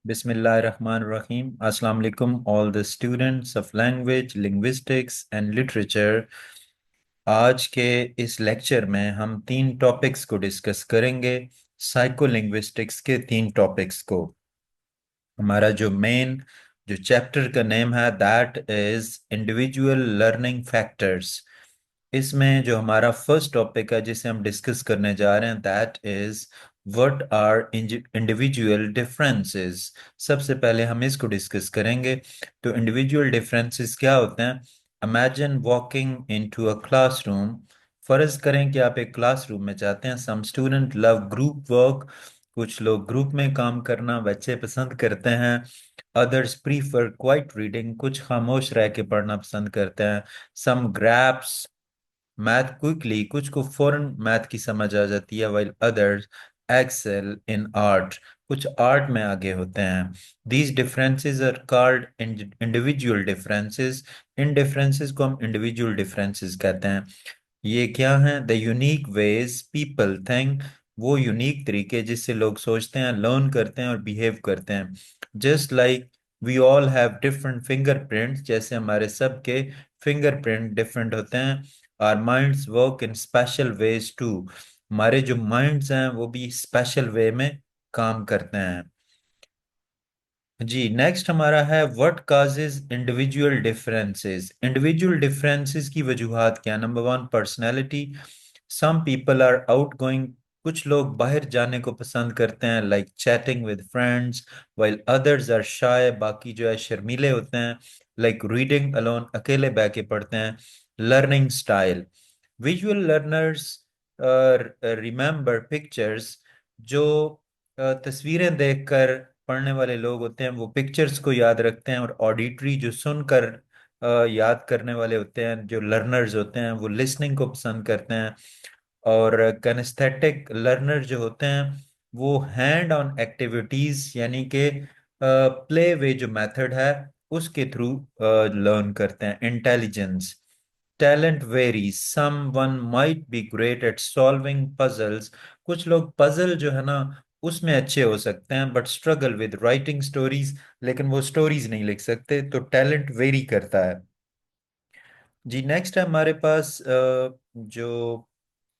Bismillahirrahmanirrahim. Assalamu alaikum, all the students of language, linguistics and literature. आज के इस lecture में हम तीन टॉपिक्स को डिस्कस करेंगे। साइकोलिंग्विस्टिक्स के तीन टॉपिक्स को। हमारा जो चैप्टर का नेम है that is individual learning factors. इसमें जो हमारा फर्स्ट टॉपिक है जिसे हम डिस्कस करने जा रहे हैं that is what are individual differences. सबसे पहले हम इसको डिस्कस करेंगे। तो इंडिविजुअल डिफरेंसेस क्या होते हैं? Imagine walking into a classroom. फर्ज करें कि आप एक क्लासरूम में जाते हैं। Some student love group work. कुछ लोग ग्रुप में काम करना बच्चे पसंद करते हैं। Others prefer quiet reading. कुछ खामोश रह के पढ़ना पसंद करते हैं। Some grasps math quickly. कुछ को फौरन मैथ की समझ आ जाती है। While others excel in art. कुछ आर्ट में आगे होते हैं। These differences are called individual differences. इन डिफरेंसेस को हम इंडिविजुअल डिफरेंसेस कहते हैं। ये क्या हैं? The unique ways people think. वो यूनिक तरीके जिससे लोग सोचते हैं, लर्न करते हैं और बिहेव करते हैं। Just like we all have different fingerprints. जैसे हमारे सबके फिंगरप्रिंट डिफरेंट होते हैं। Our minds work in special ways too. हमारे जो माइंड्स हैं वो भी स्पेशल वे में काम करते हैं। जी नेक्स्ट हमारा है what causes individual differences. Individual differences की वजूहात क्या? Number one, personality. Some people are outgoing. कुछ लोग बाहर जाने को पसंद करते हैं, like chatting with friends. While others are shy. बाकी जो है शर्मीले होते हैं, लाइक रीडिंग अलोन। अकेले बह के पढ़ते हैं। Learning style. Visual learners remember pictures. जो तस्वीरें देखकर पढ़ने वाले लोग होते हैं वो पिक्चर्स को याद रखते हैं। और ऑडिटरी, जो सुनकर याद करने वाले होते हैं, जो लर्नर्स होते हैं वो लिसनिंग को पसंद करते हैं। और कैनेस्थेटिक लर्नर जो होते हैं वो हैंड ऑन एक्टिविटीज यानी कि प्ले वे जो मेथड है उसके थ्रू लर्न करते हैं। Intelligence. Talent varies. Someone might be great at solving puzzles. कुछ लोग पजल जो है ना उसमें अच्छे हो सकते हैं but struggle with writing stories. लेकिन वो स्टोरीज नहीं लिख सकते। तो टैलेंट वेरी करता है। जी नेक्स्ट है हमारे पास जो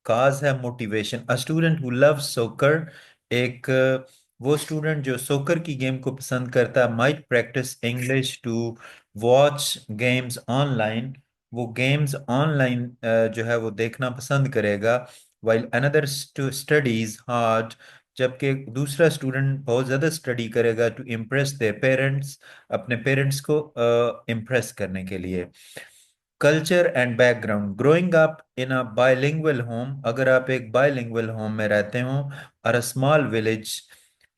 काज है motivation. A student who love सोकर। एक वो स्टूडेंट जो सोकर की गेम को पसंद करता है might practise English to watch games online. वो गेम्स ऑनलाइन जो है वो देखना पसंद करेगा। While another studies hard. जबकि दूसरा स्टूडेंट बहुत ज़्यादा स्टडी करेगा टू इम्प्रेस देयर पेरेंट्स। अपने पेरेंट्स को इम्प्रेस करने के लिए। Culture and background. Growing up in a bilingual home. अगर आप एक बायलिंगुअल होम में रहते हो और a small village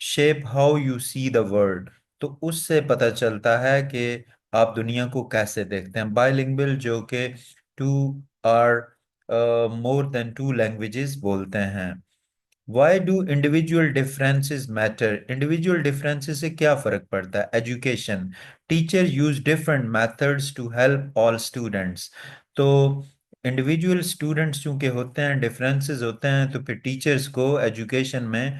shape how you see the world. तो उससे पता चलता है कि आप दुनिया को कैसे देखते हैं। बायलिंगुअल जो कि two or more than two languages बोलते हैं। Why do individual differences matter? Individual differences से क्या फर्क पड़ता है? Education. Teacher use different methods to help all students. तो इंडिविजुअल स्टूडेंट्स चूंकि होते हैं, डिफरेंसेस होते हैं, तो फिर टीचर्स को एजुकेशन में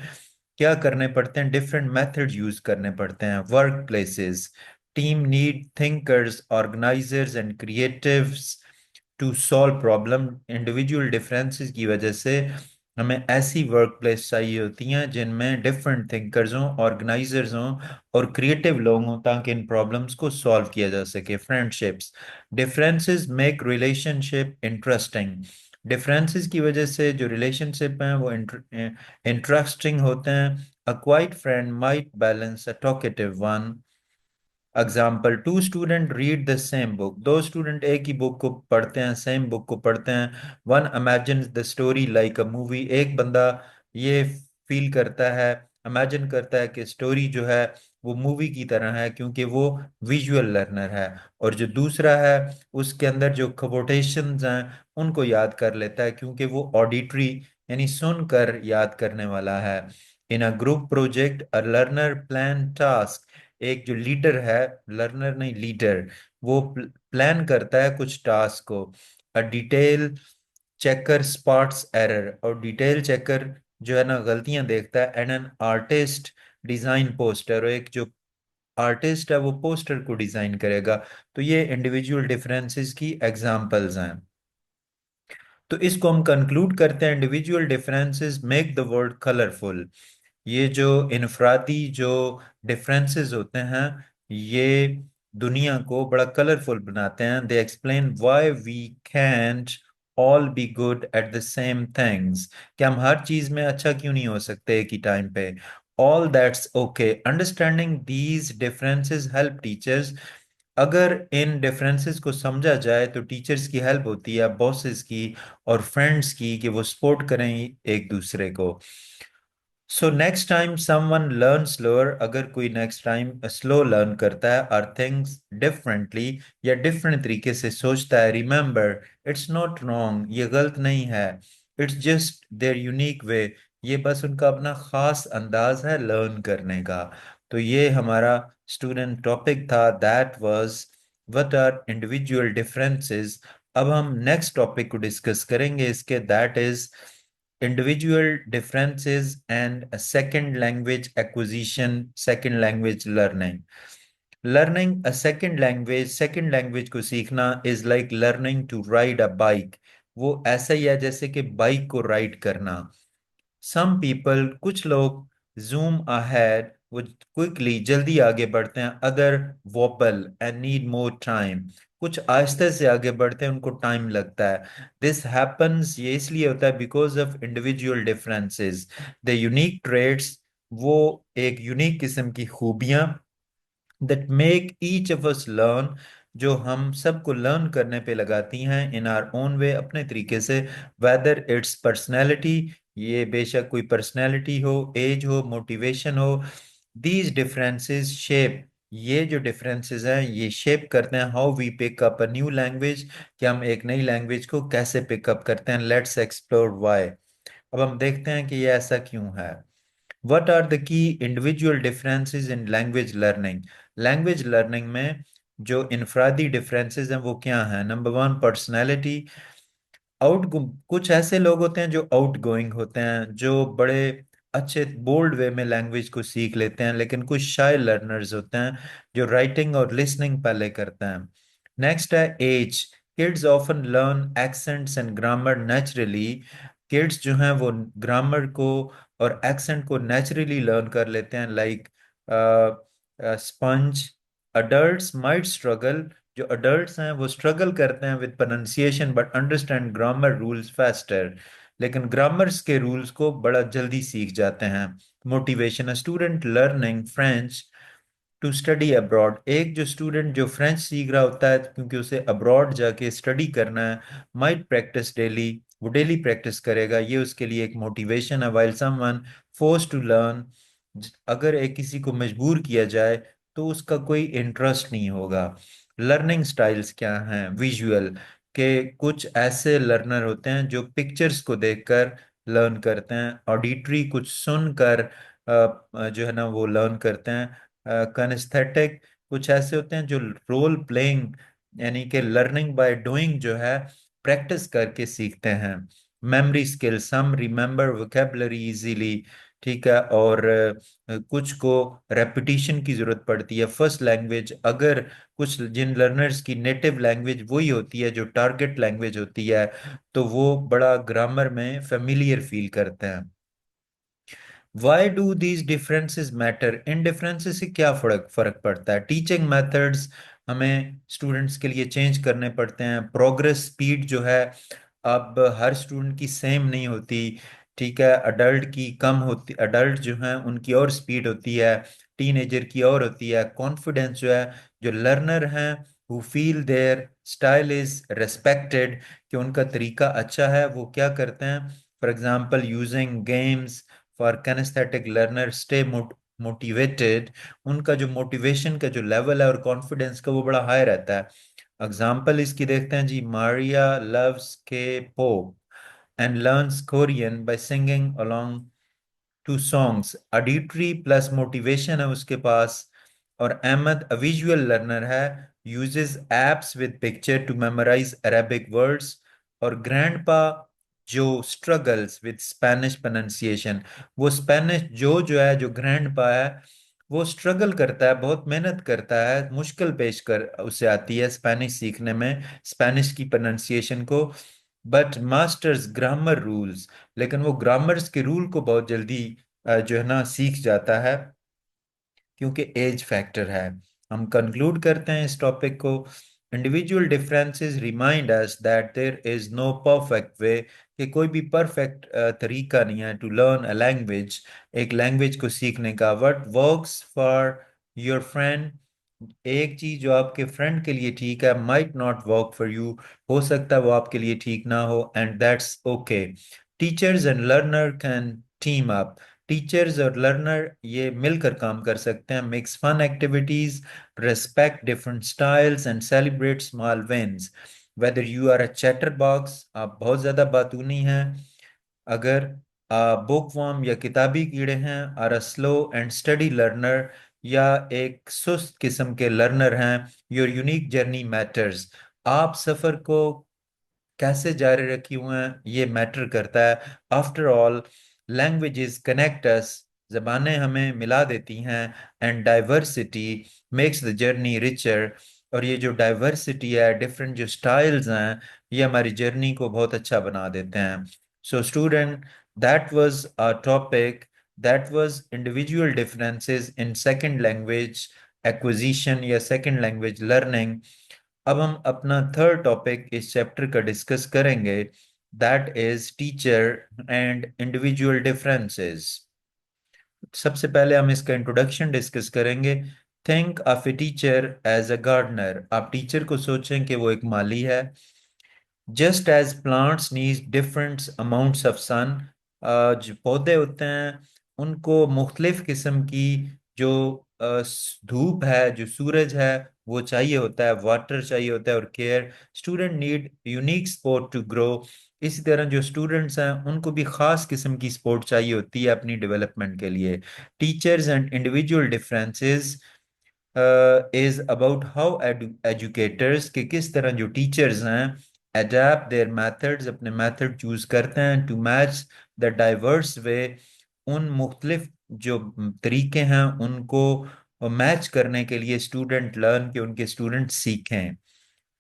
क्या करने पड़ते हैं? डिफरेंट मेथड्स यूज करने पड़ते हैं। Workplaces. Team need thinkers, organisers and creatives to solve problem. Individual differences की वजह से हमें ऐसी वर्क प्लेस चाहिए होती हैं जिनमें डिफरेंट थिंकर्स हों, ऑर्गेनाइजर्स हों और क्रिएटिव लोग हों ताकि इन प्रॉब्लम्स को सॉल्व किया जा सके। Friendships. Differences make relationship interesting. Differences की वजह से जो रिलेशनशिप हैं वो इंटरेस्टिंग होते हैं। A quiet friend might balance a talkative one. Example, two student read the same book. दो स्टूडेंट एक ही बुक को पढ़ते हैं, सेम बुक को पढ़ते हैं। One imagine the story like a movie. एक बंदा ये फील करता है, इमेजिन करता है कि स्टोरी जो है वो मूवी की तरह है क्योंकि वो विजुअल लर्नर है। और जो दूसरा है उसके अंदर जो कोटेशंस हैं उनको याद कर लेता है क्योंकि वो ऑडिटरी यानी सुनकर याद करने वाला है। In a group project a learner plan task. एक जो लीडर है, लर्नर नहीं लीडर, वो प्लान करता है कुछ टास्क को। A detail checker spots error. और डिटेल चेकर जो है ना गलतियां देखता है। And an artist design poster. और एक जो आर्टिस्ट है वो पोस्टर को डिजाइन करेगा। तो ये इंडिविजुअल डिफरेंसेस की एग्जांपल्स हैं। तो इसको हम कंक्लूड करते हैं, individual differences make the world colourful. ये जो इनफरादी जो डिफरेंसेस होते हैं, ये दुनिया को बड़ा कलरफुल बनाते हैं। They explain why we can't all be good at the same things, कि हम हर चीज में अच्छा क्यों नहीं हो सकते एक ही टाइम पे। All that's okay, understanding these differences help teachers. अगर इन डिफरेंसेस को समझा जाए तो टीचर्स की हेल्प होती है, बॉसेस की और फ्रेंड्स की, कि वो सपोर्ट करें एक दूसरे को। So next time someone learn slower, अगर कोई नेक्स्ट टाइम स्लो लर्न करता है और थिंग्स डिफरेंटली या डिफरेंट तरीके से सोचता है, रिमेंबर इट्स नॉट रॉन्ग, ये गलत नहीं है, it's just there unique way, ये बस उनका अपना खास अंदाज है लर्न करने का। तो ये हमारा स्टूडेंट टॉपिक था, that was what are individual differences. अब हम नेक्स्ट टॉपिक को डिस्कस करेंगे इसके, that is individual differences and a second language acquisition, second language learning. Learning a second language को सीखना is like learning to ride a bike. वो ऐसा ही है जैसे कि बाइक को राइड करना। सम पीपल, कुछ लोग, जूम अहेड, वो क्विकली जल्दी आगे बढ़ते हैं, other vowel and need more time, कुछ आहिस्ते से आगे बढ़ते हैं, उनको टाइम लगता है। दिस हैपन्स, ये इसलिए होता है because of individual differences, the unique traits, वो एक यूनिक किस्म की खूबियां that make each of us learn, जो हम सबको लर्न करने पे लगाती हैं इन आर ओन वे, अपने तरीके से। वेदर इट्स पर्सनैलिटी, ये बेशक कोई पर्सनैलिटी हो, एज हो, मोटिवेशन हो, दीज डिफरेंसेस शेप, ये जो डिफरेंसेस हैं ये शेप करते हैं how we pick up a new language, कि हम एक नई लैंग्वेज को कैसे पिकअप करते हैं। Let's explore why. अब हम देखते हैं कि ये ऐसा क्यों है। What are the key individual differences in language learning? Language learning में जो इनफरादी डिफरेंसेस हैं वो क्या हैं? Number one, personality. आउट, कुछ ऐसे लोग होते हैं जो आउट गोइंग होते हैं, जो बड़े अच्छे बोल्ड वे में लैंग्वेज को सीख लेते हैं, लेकिन कुछ शाय लर्नर्स होते हैं जो राइटिंग और लिसनिंग पहले करते हैं। नेक्स्ट है age. Kids often learn accents and grammar naturally. Kids जो हैं वो ग्रामर को और एक्सेंट को नेचुरली लर्न कर लेते हैं, like sponge. Adults might struggle, जो अडल्ट्स हैं वो स्ट्रगल करते हैं with pronunciation but understand grammar rules faster, लेकिन ग्रामर्स के रूल्स को बड़ा जल्दी सीख जाते हैं। Motivation, student learning French to study abroad. एक जो स्टूडेंट जो फ्रेंच सीख रहा होता है क्योंकि उसे अब्रॉड जाके स्टडी करना है, माइट प्रैक्टिस डेली, वो डेली प्रैक्टिस करेगा, ये उसके लिए एक मोटिवेशन है। While someone force to learn, अगर एक किसी को मजबूर किया जाए तो उसका कोई इंटरेस्ट नहीं होगा। लर्निंग स्टाइल्स क्या हैं? विजुअल, के कुछ ऐसे लर्नर होते हैं जो पिक्चर्स को देखकर लर्न करते हैं। ऑडिटरी, कुछ सुनकर जो है ना वो लर्न करते हैं। कनेस्थेटिक, कुछ ऐसे होते हैं जो रोल प्लेइंग, यानी कि लर्निंग बाय डूइंग जो है, प्रैक्टिस करके सीखते हैं। मेमोरी स्किल, सम रिमेंबर वोकेबलरी इजीली, ठीक है, और कुछ को रेपिटेशन की जरूरत पड़ती है। फर्स्ट लैंग्वेज, अगर कुछ जिन लर्नर्स की नेटिव लैंग्वेज वही होती है जो टारगेट लैंग्वेज होती है, तो वो बड़ा ग्रामर में फेमिलियर फील करते हैं। Why do these differences matter? In differences से क्या फर्क फर्क पड़ता है? टीचिंग मेथड्स हमें स्टूडेंट्स के लिए चेंज करने पड़ते हैं। प्रोग्रेस स्पीड जो है, अब हर स्टूडेंट की सेम नहीं होती, ठीक है, अडल्ट की कम होती, अडल्ट जो हैं उनकी और स्पीड होती है, टीनेजर की और होती है। कॉन्फिडेंस जो है, जो लर्नर हैं who feel there style is respected, कि उनका तरीका अच्छा है, वो क्या करते हैं, for example using games for kinesthetic learner stay motivated, उनका जो मोटिवेशन का जो लेवल है और कॉन्फिडेंस का वो बड़ा हाई रहता है। एग्जाम्पल इसकी देखते हैं जी, Maria loves K pop and learns Korean by singing along to songs. Auditory plus motivation है उसके पास। और अहमद अ विजुअल लर्नर है, uses apps with picture to memorise Arabic words. और ग्रैंडपा जो स्ट्रगल्स विद स्पेनिश प्रोनाउंसिएशन, वो Spanish जो जो है, जो ग्रैंडपा है वो स्ट्रगल करता है, बहुत मेहनत करता है, मुश्किल पेश कर उसे आती है स्पेनिश सीखने में, स्पेनिश की प्रोनाउंसिएशन को, बट मास्टर्स ग्रामर रूल्स, लेकिन वो ग्रामर्स के रूल को बहुत जल्दी जो है ना सीख जाता है, क्योंकि एज फैक्टर है। हम कंक्लूड करते हैं इस टॉपिक को। Individual differences remind us that there is no perfect way, कि कोई भी परफेक्ट तरीका नहीं है टू लर्न अ लैंग्वेज, एक लैंग्वेज को सीखने का। What works for your friend, एक चीज जो आपके फ्रेंड के लिए ठीक है, might not work for you, हो सकता है वो आपके लिए ठीक ना हो, and that's okay. Teachers and learner can team up, teachers और लर्नर ये मिलकर काम कर सकते हैं। Mix fun activities, respect different styles and celebrate small wins. Whether you are a chatterbox, आप बहुत ज्यादा बातूनी हैं, अगर बुकवर्म या किताबी कीड़े हैं, और a slow and study learner, या एक सुस्त किस्म के लर्नर हैं, योर यूनिक जर्नी मैटर्स। आप सफर को कैसे जारी रखी हुए हैं ये मैटर करता है। After all, languages connect us, जबानें हमें मिला देती हैं, and diversity makes the journey richer, और ये जो डाइवर्सिटी है, डिफरेंट जो स्टाइल्स हैं, ये हमारी जर्नी को बहुत अच्छा बना देते हैं। So student, that was a topic, that was individual differences in second language acquisition या सेकंड लैंग्वेज लर्निंग। अब हम अपना थर्ड टॉपिक इस चैप्टर का डिस्कस करेंगे, दैट इज टीचर एंड इंडिविजुअल डिफरेंसेस। सबसे पहले हम इसका इंट्रोडक्शन डिस्कस करेंगे। Think of a teacher as a gardener, आप टीचर को सोचें कि वो एक माली है। Just as plants need different amounts of sun, जो पौधे होते हैं उनको मुख्तलिफ किस्म की जो धूप है, जो सूरज है, वो चाहिए होता है, वाटर चाहिए होता है, और care. Student need unique support to grow, इसी तरह जो स्टूडेंट्स हैं उनको भी खास किस्म की सपोर्ट चाहिए होती है अपनी डेवलपमेंट के लिए। Teachers and individual differences is about how educators, के किस तरह जो टीचर्स हैं अडेप्ट देयर मेथड्स, अपने मेथड चूज करते हैं, टू मैच द डाइवर्स वे, उन मुख्तलिफ जो तरीके हैं उनको मैच करने के लिए स्टूडेंट लर्न, के उनके स्टूडेंट सीखें।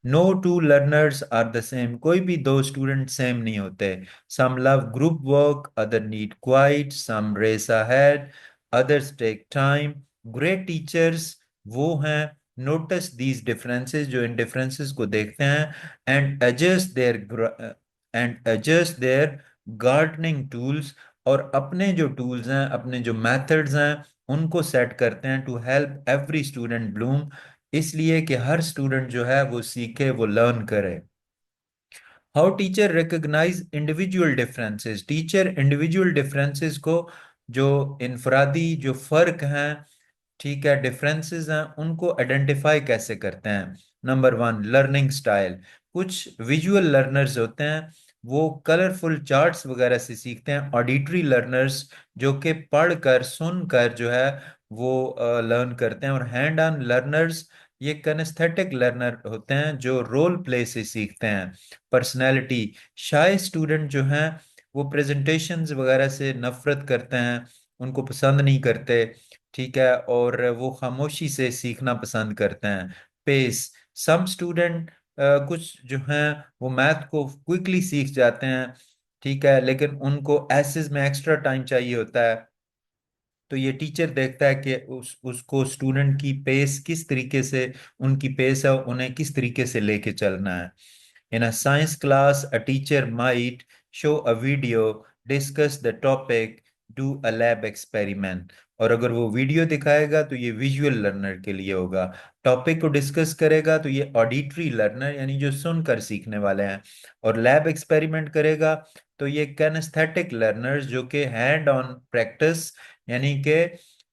No two learners are the same, कोई भी दो स्टूडेंट सेम नहीं होते। Some love group work, other need quiet, some race ahead, others take time. Great teachers वो हैं, नोटिस दीज डिफरेंसेस, जो इन डिफरेंसेस को देखते हैं, and adjust there gardening tools, और अपने जो टूल्स हैं, अपने जो मेथड्स हैं, उनको सेट करते हैं, to help every student bloom, इसलिए कि हर स्टूडेंट जो है वो सीखे, वो लर्न करे। How teacher recognise individual differences, teacher individual differences को, जो इनफरादी जो फर्क हैं, ठीक है, डिफरेंसेस हैं, उनको आइडेंटिफाई कैसे करते हैं। Number one, learning style. कुछ विजुअल लर्नर्स होते हैं, वो कलरफुल चार्ट्स वगैरह से सीखते हैं। ऑडिटरी लर्नर्स जो कि पढ़कर सुनकर जो है वो लर्न करते हैं। और हैंड ऑन लर्नर्स, ये कनेस्थेटिक लर्नर होते हैं जो रोल प्ले से सीखते हैं। पर्सनैलिटी, शाय स्टूडेंट जो हैं वो प्रेजेंटेशंस वगैरह से नफरत करते हैं, उनको पसंद नहीं करते, ठीक है, और वो खामोशी से सीखना पसंद करते हैं। पेस, सम स्टूडेंट कुछ जो हैं वो मैथ को क्विकली सीख जाते हैं, ठीक है, लेकिन उनको एसेस में एक्स्ट्रा टाइम चाहिए होता है। तो ये टीचर देखता है कि उसको स्टूडेंट की पेस किस तरीके से, उनकी पेस है, उन्हें किस तरीके से लेके चलना है। In a science class, a teacher might show a video, discuss the topic, do a lab experiment. और अगर वो वीडियो दिखाएगा तो ये विजुअल लर्नर के लिए होगा। टॉपिक को डिस्कस करेगा तो ये ऑडिटरी लर्नर, यानी जो सुनकर सीखने वाले हैं। और लैब एक्सपेरिमेंट करेगा तो ये कैनेस्थेटिक लर्नर्स, जो कि हैंड ऑन प्रैक्टिस, यानी कि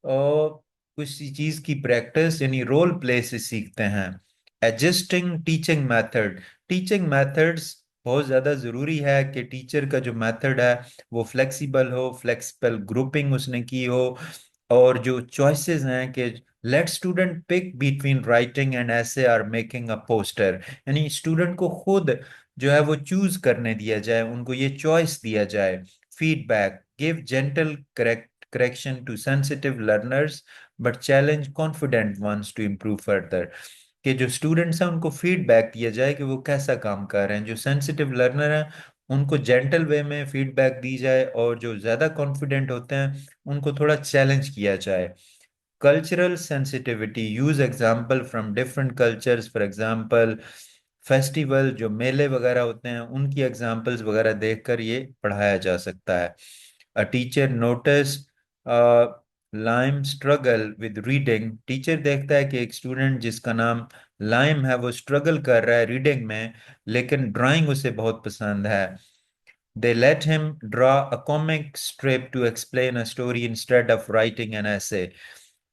किसी चीज की प्रैक्टिस यानी रोल प्ले से सीखते हैं। Adjusting teaching method, teaching methods बहुत ज़्यादा ज़रूरी है कि टीचर का जो मेथड है वो फ्लेक्सिबल हो, फ्लेक्सिबल ग्रुपिंग उसने की हो, और जो चॉइसेस हैं कि let student pick between writing and essay or making a poster, यानी स्टूडेंट को खुद जो है वो चूज करने दिया जाए, उनको ये चॉइस दिया जाए। Feedback, give gentle correct correction to sensitive learners but challenge confident ones to improve further। कि जो स्टूडेंट्स हैं उनको फीडबैक दिया जाए कि वो कैसा काम कर रहे हैं, जो सेंसिटिव लर्नर हैं उनको जेंटल वे में फीडबैक दी जाए, और जो ज़्यादा कॉन्फिडेंट होते हैं उनको थोड़ा चैलेंज किया जाए। Cultural sensitivity, use example from different cultures, for example festival जो मेले वगैरह होते हैं उनकी एग्जांपल्स वगैरह देखकर ये पढ़ाया जा सकता है। A teacher notice lime struggle with reading, teacher देखता है कि एक स्टूडेंट जिसका नाम लाइम है वो स्ट्रगल कर रहा है रीडिंग में, लेकिन ड्राइंग उसे बहुत पसंद है। They let him draw a comic strip to explain a story instead of writing an essay।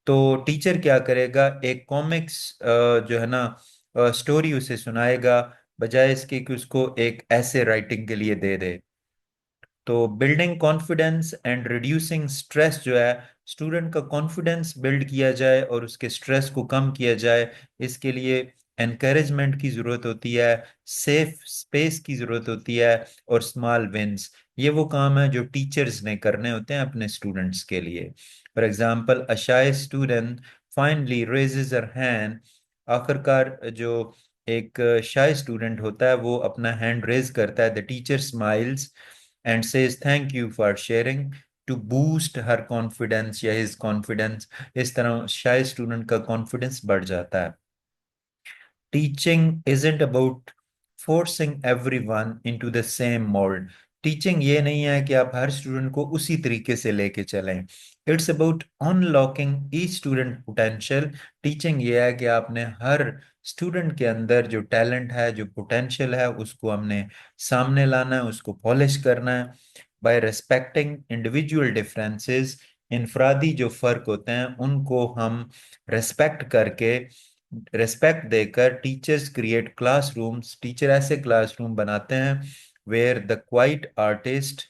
तो टीचर क्या करेगा, एक कॉमिक्स जो है ना स्टोरी उसे सुनाएगा, बजाय इसके कि उसको एक ऐसे राइटिंग के लिए दे दे। तो building confidence and reducing stress जो है, स्टूडेंट का कॉन्फिडेंस बिल्ड किया जाए और उसके स्ट्रेस को कम किया जाए, इसके लिए एनकरेजमेंट की जरूरत होती है, सेफ स्पेस की जरूरत होती है, और स्मॉल विंस। ये वो काम है जो टीचर्स ने करने होते हैं अपने स्टूडेंट्स के लिए। For example a shy student finally raises her hand, आखिरकार जो एक शाय स्टूडेंट होता है वो अपना हैंड रेज करता है, the teacher smiles and says thank you for sharing to boost her confidence या his confidence। इस तरह शायद स्टूडेंट का कॉन्फिडेंस बढ़ जाता है। Teaching isn't about forcing everyone into the same mold। Teaching ये नहीं है कि आप हर स्टूडेंट को उसी तरीके से लेके चलें। It's about unlocking each student potential. Teaching ये है कि आपने हर स्टूडेंट के अंदर जो टैलेंट है, जो पोटेंशियल है, उसको हमने सामने लाना है, उसको पॉलिश करना है। बाय रेस्पेक्टिंग इंडिविजुअल डिफरेंसेस, इनफरादी जो फर्क होते हैं उनको हम रेस्पेक्ट करके, रेस्पेक्ट देकर टीचर्स क्रिएट क्लासरूम्स, टीचर ऐसे क्लासरूम बनाते हैं where the quiet artist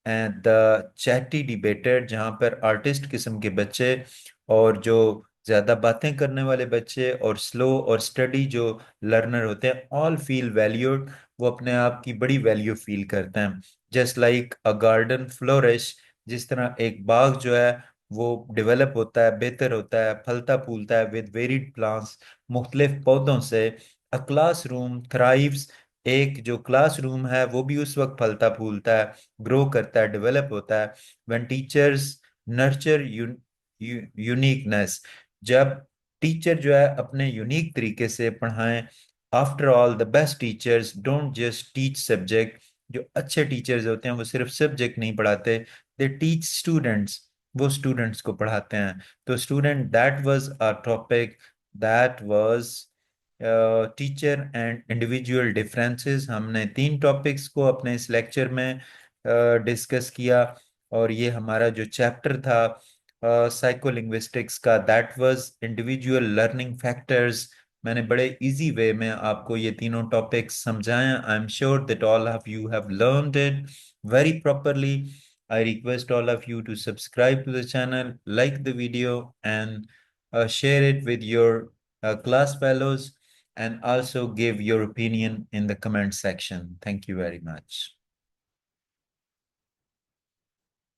and the chatty debater, जहाँ पर आर्टिस्ट किस्म के बच्चे और जो ज्यादा बातें करने वाले बच्चे और स्लो और स्टडी जो लर्नर होते हैं, ऑल फील वैल्यूड, वो अपने आप की बड़ी वैल्यू फील करते हैं। जस्ट लाइक अ गार्डन फ्लोरिश, जिस तरह एक बाग जो है वो डेवलप होता है, बेहतर होता है, फलता फूलता है विद वेरिड प्लांट्स, मुख्तलिफ पौधों से। अ क्लासरूम थ्राइव्स, एक जो क्लासरूम है वो भी उस वक्त फलता फूलता है, ग्रो करता है, डेवलप होता है व्हेन टीचर्स नर्चर यूनिकनेस, जब टीचर जो है अपने यूनिक तरीके से पढ़ाएं। After all the best teachers don't just teach subject, जो अच्छे टीचर्स होते हैं वो सिर्फ सब्जेक्ट नहीं पढ़ाते, दे टीच स्टूडेंट्स, वो स्टूडेंट्स को पढ़ाते हैं। तो student, that was a topic, that was teacher and individual differences. हमने तीन टॉपिक्स को अपने इस लेक्चर में डिस्कस किया, और ये हमारा जो चैप्टर था साइकोलिंग्विस्टिक्स का, that was individual learning factors. मैंने बड़े इजी वे में आपको ये तीनों टॉपिक्स समझाए। I am sure that all of you have learned it very properly। I request all of you to subscribe to the channel, like the video, and share it with your class fellows, and also give your opinion in the comment section. Thank you very much.